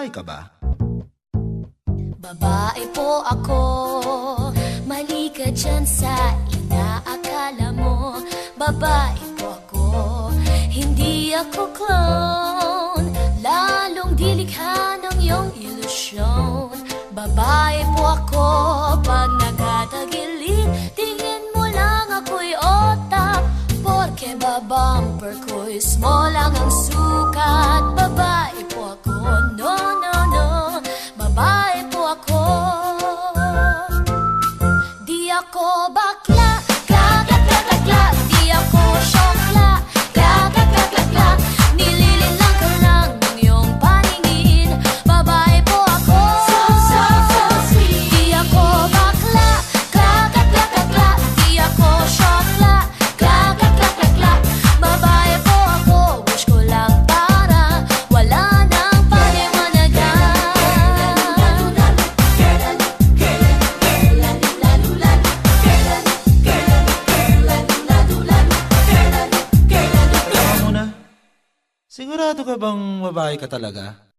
babae ka ba? Babae po ako, mali ka dyan sa inaakala mo. Babae po ako, hindi ako clown, lalong dilikha ng iyong ilusyon. Babae po ako, pag nakatagilid, tingin mo lang ako'y otak. Porke babumper ko'y small lang ang sukat. Babae po ako, no, no, no. Babae po ako, di ako bakla, kagagagagla. Di ako syokla, kagagagagla. Nililinlang ka lang ng iyong paningin. Babae po ako, so sweet. Di ako bakla, kagagagagla. Di ako syokla, kagagagagla. Babae po ako, wish ko lang para wala nang paliwanagan. Tama muna. Sigurado ka bang babae ka talaga?